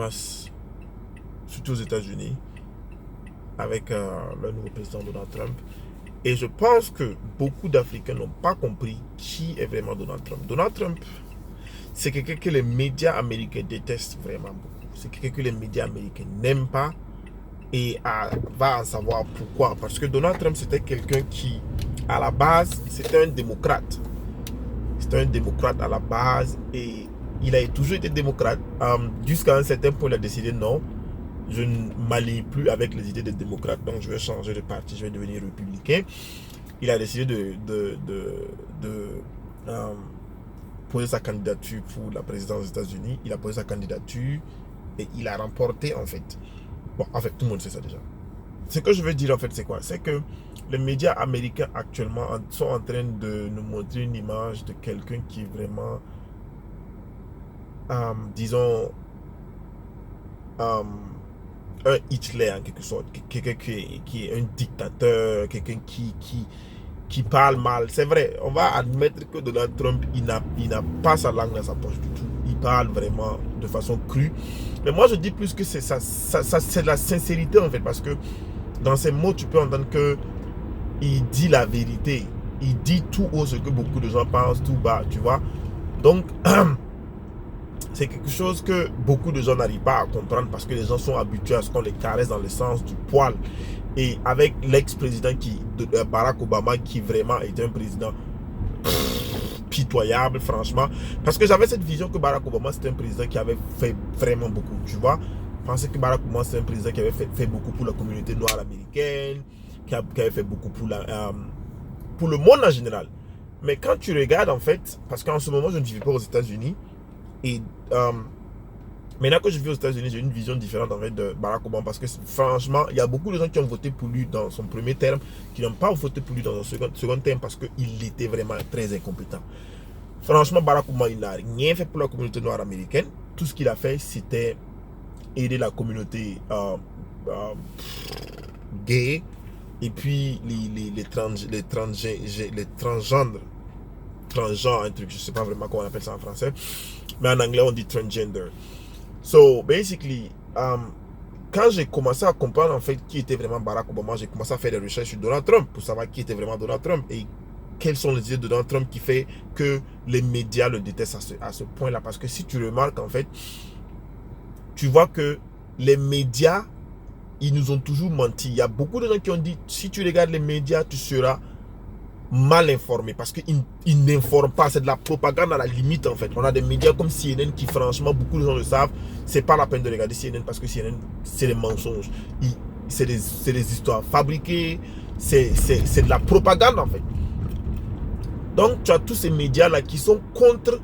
passe, surtout aux États-Unis, avec le nouveau président Donald Trump. Et je pense que beaucoup d'Africains n'ont pas compris qui est vraiment Donald Trump. Donald Trump, c'est quelqu'un que les médias américains détestent vraiment beaucoup. C'est quelqu'un que les médias américains n'aiment pas et va en savoir pourquoi. Parce que Donald Trump, c'était quelqu'un qui, à la base, c'était un démocrate. C'était un démocrate à la base et il a toujours été démocrate. Jusqu'à un certain point, il a décidé non, je ne m'allie plus avec les idées des démocrates, donc je vais changer de parti, je vais devenir républicain. Il a décidé de poser sa candidature pour la présidence des États-Unis. Il a posé sa candidature et il a remporté en fait. Bon, en fait, tout le monde sait ça déjà. Ce que je veux dire en fait, c'est quoi? C'est que les médias américains actuellement sont en train de nous montrer une image de quelqu'un qui est vraiment, disons, un Hitler en quelque sorte, quelqu'un qui est un dictateur, quelqu'un qui parle mal. C'est vrai, on va admettre que Donald Trump, il n'a pas sa langue dans sa poche du tout. Il parle vraiment de façon crue. Mais moi, je dis plus que c'est c'est de la sincérité en fait, parce que dans ses mots, tu peux entendre que il dit la vérité. Il dit tout haut ce que beaucoup de gens pensent tout bas, tu vois. Donc, c'est quelque chose que beaucoup de gens n'arrivent pas à comprendre parce que les gens sont habitués à ce qu'on les caresse dans le sens du poil. Et avec l'ex-président Barack Obama, qui vraiment était un président pitoyable, franchement. Parce que j'avais cette vision que Barack Obama, c'était un président qui avait fait vraiment beaucoup, tu vois. Je pensais que Barack Obama, c'était un président qui avait fait beaucoup pour la communauté noire américaine, qui avait fait beaucoup pour le monde en général. Mais quand tu regardes, en fait, parce qu'en ce moment, je ne vis pas aux États-Unis, et maintenant que je vis aux États-Unis, j'ai une vision différente en fait de Barack Obama, parce que franchement, il y a beaucoup de gens qui ont voté pour lui dans son premier terme, qui n'ont pas voté pour lui dans son second terme parce qu'il était vraiment très incompétent. Franchement, Barack Obama, il n'a rien fait pour la communauté noire américaine. Tout ce qu'il a fait, c'était aider la communauté gay et puis les transgendres, un truc, je sais pas vraiment comment on appelle ça en français, mais en anglais on dit transgender. So basically, quand j'ai commencé à comprendre en fait qui était vraiment Barack Obama, j'ai commencé à faire des recherches sur Donald Trump pour savoir qui était vraiment Donald Trump et quelles sont les idées de Donald Trump qui fait que les médias le détestent à ce point-là. Parce que si tu remarques en fait, tu vois que les médias, ils nous ont toujours menti. Il y a beaucoup de gens qui ont dit, si tu regardes les médias, tu seras mal informé parce qu'ils n'informent pas, c'est de la propagande à la limite en fait. On a des médias comme CNN qui franchement, beaucoup de gens le savent, c'est pas la peine de regarder CNN parce que CNN, c'est des mensonges. C'est des histoires fabriquées, c'est de la propagande en fait. Donc tu as tous ces médias là qui sont contre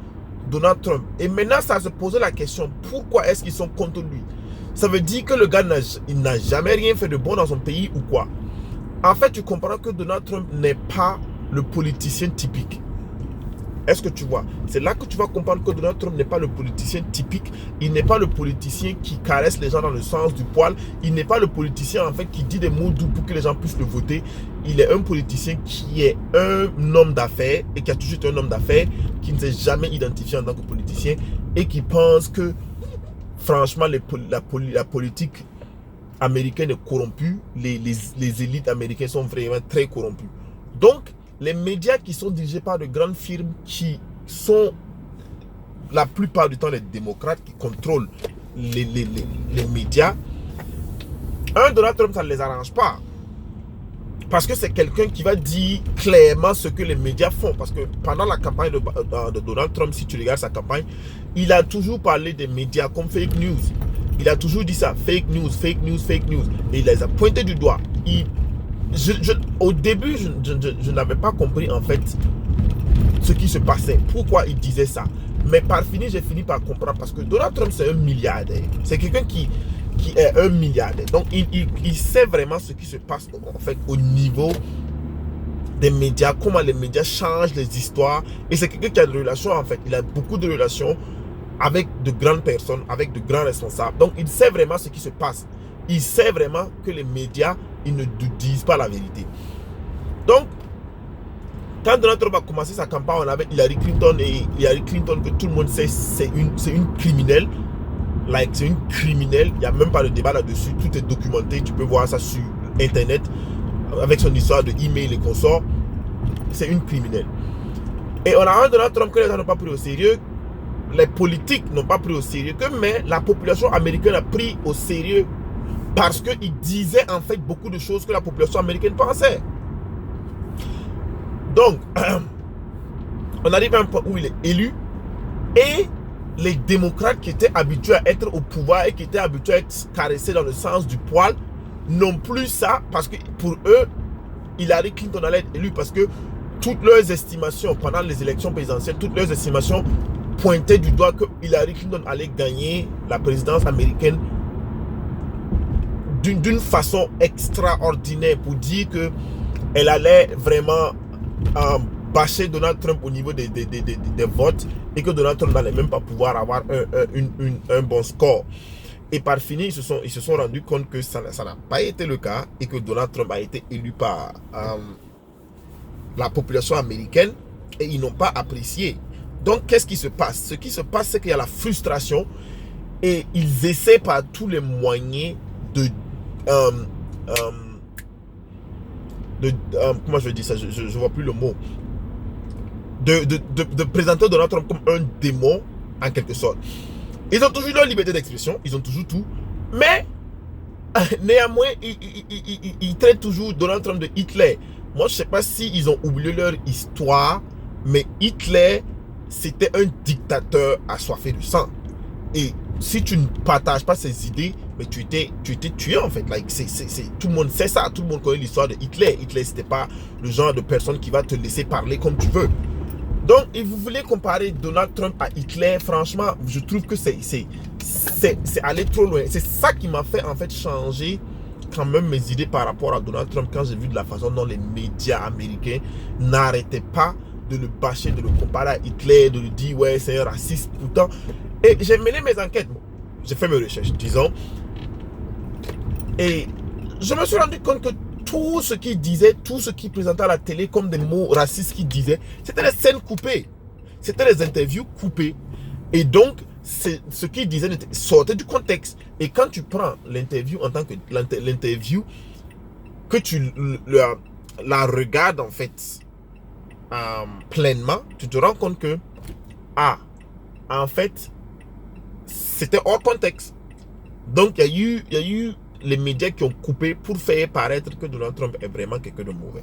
Donald Trump. Et maintenant ça se pose la question, pourquoi est-ce qu'ils sont contre lui? Ça veut dire que le gars n'a jamais rien fait de bon dans son pays ou quoi? En fait, tu comprends que Donald Trump n'est pas le politicien typique. Est-ce que tu vois? C'est là que tu vas comprendre que Donald Trump n'est pas le politicien typique. Il n'est pas le politicien qui caresse les gens dans le sens du poil. Il n'est pas le politicien en fait qui dit des mots doux pour que les gens puissent le voter. Il est un politicien qui est un homme d'affaires et qui a toujours été un homme d'affaires, qui ne s'est jamais identifié en tant que politicien et qui pense que franchement la politique américaine est corrompue, les élites américaines sont vraiment très corrompues. Donc, les médias qui sont dirigés par de grandes firmes qui sont la plupart du temps les démocrates qui contrôlent les médias, Donald Trump, ça ne les arrange pas. Parce que c'est quelqu'un qui va dire clairement ce que les médias font. Parce que pendant la campagne de Donald Trump, si tu regardes sa campagne, il a toujours parlé des médias comme fake news. Il a toujours dit ça, fake news, fake news, fake news. Et il les a pointés du doigt. Au début, je n'avais pas compris en fait ce qui se passait. Pourquoi il disait ça. Mais par fini, j'ai fini par comprendre. Parce que Donald Trump, c'est un milliardaire. C'est quelqu'un qui est un milliardaire. Donc, il sait vraiment ce qui se passe en fait au niveau des médias, comment les médias changent les histoires. Et c'est quelqu'un qui a des relations en fait. Il a beaucoup de relations avec de grandes personnes, avec de grands responsables. Donc, il sait vraiment ce qui se passe. Il sait vraiment que les médias, ils ne disent pas la vérité. Donc, quand Donald Trump a commencé sa campagne, on avait Hillary Clinton, et Hillary Clinton, que tout le monde sait, c'est une criminelle. like, c'est une criminelle. Il n'y a même pas de débat là-dessus. Tout est documenté. Tu peux voir ça sur Internet avec son histoire de email et consorts. C'est une criminelle. Et on a un Donald Trump que les gens n'ont pas pris au sérieux. Les politiques n'ont pas pris au sérieux. Mais la population américaine a pris au sérieux parce qu'il disait en fait beaucoup de choses que la population américaine pensait. Donc, on arrive à un point où il est élu et les démocrates qui étaient habitués à être au pouvoir et qui étaient habitués à être caressés dans le sens du poil n'ont plus ça parce que pour eux, Hillary Clinton allait être élue parce que toutes leurs estimations pendant les élections présidentielles, toutes leurs estimations pointaient du doigt que Hillary Clinton allait gagner la présidence américaine d'une façon extraordinaire pour dire qu'elle allait vraiment bâcher Donald Trump au niveau des votes et que Donald Trump n'allait même pas pouvoir avoir un bon score. Et par fini, ils se sont rendus compte que ça n'a pas été le cas et que Donald Trump a été élu par la population américaine et ils n'ont pas apprécié. Donc, qu'est-ce qui se passe? Ce qui se passe, c'est qu'il y a la frustration et ils essaient par tous les moyens de comment je vais dire ça, je vois plus le mot, de présenter Donald Trump comme un démon en quelque sorte. Ils ont toujours leur liberté d'expression, ils ont toujours tout, mais néanmoins ils traitent toujours Donald Trump de Hitler. Moi je sais pas si ils ont oublié leur histoire, mais Hitler c'était un dictateur assoiffé de sang. Et si tu ne partages pas ses idées, mais tu étais tué en fait. Like, tout le monde sait ça, tout le monde connaît l'histoire de Hitler. Hitler, c'était pas le genre de personne qui va te laisser parler comme tu veux. Donc, et vous voulez comparer Donald Trump à Hitler, franchement, je trouve que c'est aller trop loin. C'est ça qui m'a fait en fait changer quand même mes idées par rapport à Donald Trump quand j'ai vu de la façon dont les médias américains n'arrêtaient pas de le bâcher, de le comparer à Hitler, de le dire ouais c'est un raciste pourtant. Et j'ai mené mes enquêtes, bon, j'ai fait mes recherches, disons, et je me suis rendu compte que tout ce qu'il disait, tout ce qu'il présentait à la télé comme des mots racistes qu'il disait, c'était des scènes coupées, c'était des interviews coupées, et donc ce qu'il disait sortait du contexte. Et quand tu prends l'interview en tant que l'interview, que tu la regardes en fait pleinement, tu te rends compte que en fait c'était hors contexte. Donc il y a eu les médias qui ont coupé pour faire paraître que Donald Trump est vraiment quelqu'un de mauvais.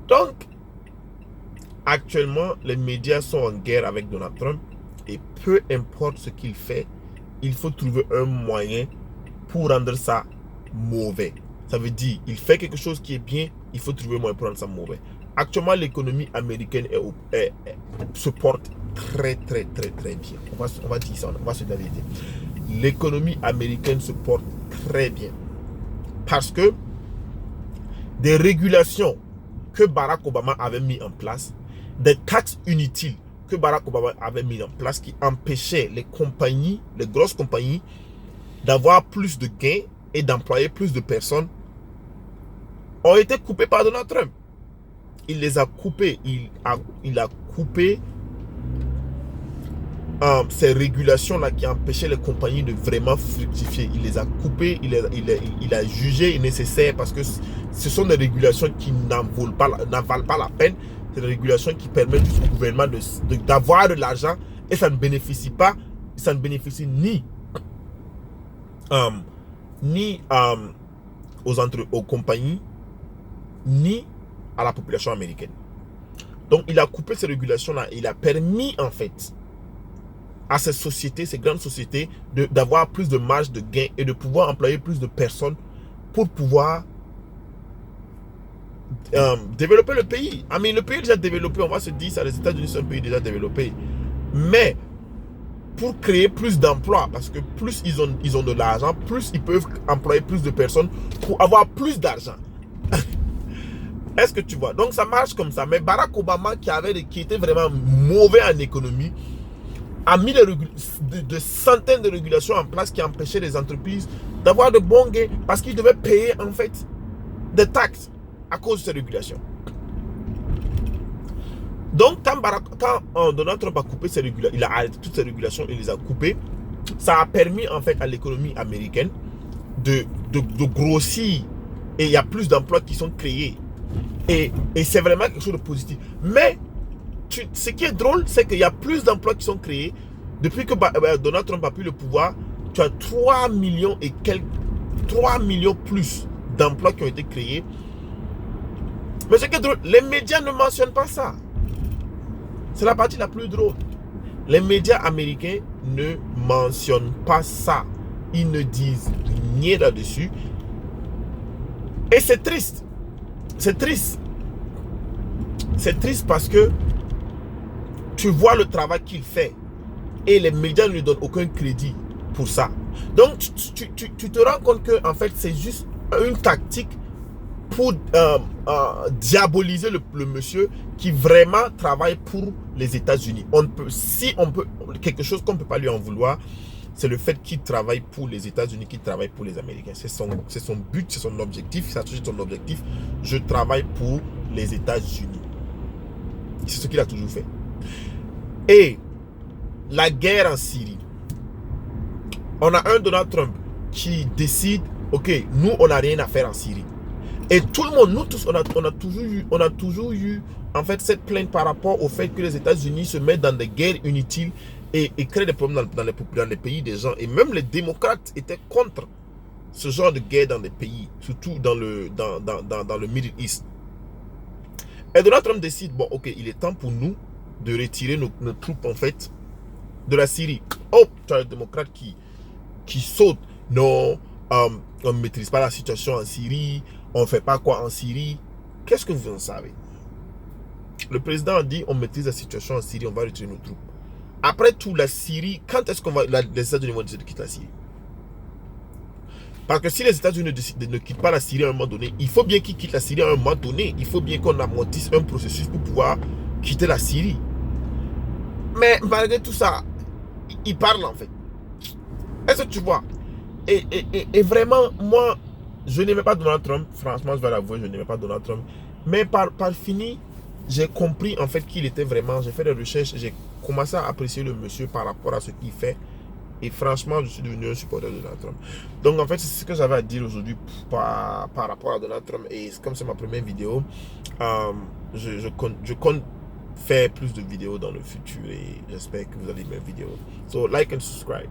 Donc actuellement les médias sont en guerre avec Donald Trump et peu importe ce qu'il fait, il faut trouver un moyen pour rendre ça mauvais. Ça veut dire il fait quelque chose qui est bien, il faut trouver un moyen pour rendre ça mauvais. Actuellement l'économie américaine se porte très bien. On va dire ça, on va se dire la vérité. L'économie américaine se porte très bien parce que des régulations que Barack Obama avait mis en place, des taxes inutiles que Barack Obama avait mis en place qui empêchaient les compagnies, les grosses compagnies, d'avoir plus de gains et d'employer plus de personnes, ont été coupées par Donald Trump. Il les a coupées. Il a coupé ces régulations-là qui empêchaient les compagnies de vraiment fructifier. Il les a coupées, il a jugé nécessaire parce que ce sont des régulations qui n'en valent pas la peine. C'est des régulations qui permettent au gouvernement d'avoir de l'argent et ça ne bénéficie ni aux compagnies ni à la population américaine. Donc il a coupé ces régulations-là. Il a permis en fait à ces sociétés, ces grandes sociétés, d'avoir plus de marge de gain et de pouvoir employer plus de personnes pour pouvoir développer le pays. Le pays est déjà développé, on va se dire ça, les États-Unis sont un pays déjà développé. Mais pour créer plus d'emplois, parce que plus ils ont de l'argent, plus ils peuvent employer plus de personnes pour avoir plus d'argent. Est-ce que tu vois? Donc ça marche comme ça. Mais Barack Obama, qui était vraiment mauvais en économie, a mis de centaines de régulations en place qui empêchaient les entreprises d'avoir de bons gains parce qu'ils devaient payer en fait des taxes à cause de ces régulations. Donc, quand Donald Trump a coupé ses régulations, il a arrêté toutes ses régulations, il les a coupées, ça a permis en fait à l'économie américaine de grossir. Et il y a plus d'emplois qui sont créés. Et c'est vraiment quelque chose de positif. Mais ce qui est drôle, c'est qu'il y a plus d'emplois qui sont créés. Depuis que Donald Trump a pris le pouvoir, tu as 3 millions et quelques, 3 millions plus d'emplois qui ont été créés. Mais ce qui est drôle, les médias ne mentionnent pas ça. C'est la partie la plus drôle. Les médias américains ne mentionnent pas ça. Ils ne disent rien là-dessus. Et c'est triste. C'est triste. C'est triste parce que tu vois le travail qu'il fait et les médias ne lui donnent aucun crédit pour ça. Donc, tu te rends compte que en fait, c'est juste une tactique pour diaboliser le monsieur qui vraiment travaille pour les États-Unis. Si on peut, quelque chose qu'on ne peut pas lui en vouloir, c'est le fait qu'il travaille pour les États-Unis, qu'il travaille pour les Américains. C'est son but, c'est son objectif, ça a toujours son objectif. Je travaille pour les États-Unis. C'est ce qu'il a toujours fait. Et la guerre en Syrie, on a un Donald Trump qui décide, ok, nous on n'a rien à faire en Syrie. Et tout le monde, nous tous, on a toujours eu en fait cette plainte par rapport au fait que les États-Unis se mettent dans des guerres inutiles et créent des problèmes dans les pays des gens. Et même les démocrates étaient contre ce genre de guerre dans des pays, surtout dans le Middle East. Et Donald Trump décide, bon, ok, il est temps pour nous de retirer nos troupes en fait de la Syrie. Oh, tu as les démocrates qui sautent. Non, on ne maîtrise pas la situation en Syrie. On ne fait pas quoi en Syrie. Qu'est-ce que vous en savez? Le président a dit, on maîtrise la situation en Syrie, on va retirer nos troupes. Après tout, la Syrie, quand est-ce qu'on va, les États-Unis vont décider de quitter la Syrie? Parce que si les États-Unis ne quittent pas la Syrie à un moment donné, il faut bien qu'ils quittent la Syrie à un moment donné. Il faut bien qu'on amortisse un processus pour pouvoir quitter la Syrie. Mais malgré tout ça, ils parlent en fait. Est-ce que tu vois? Et vraiment, moi, je n'aimais pas Donald Trump. Franchement, je vais l'avouer, je n'aimais pas Donald Trump. Mais par fini, j'ai compris en fait qu'il était vraiment... J'ai fait des recherches, j'ai commencé à apprécier le monsieur par rapport à ce qu'il fait. Et franchement, je suis devenu un supporter de Donald Trump. Donc en fait, c'est ce que j'avais à dire aujourd'hui par rapport à Donald Trump. Et comme c'est ma première vidéo, je compte faire plus de vidéos dans le futur. Et j'espère que vous allez aimer mes vidéos. So, like and subscribe.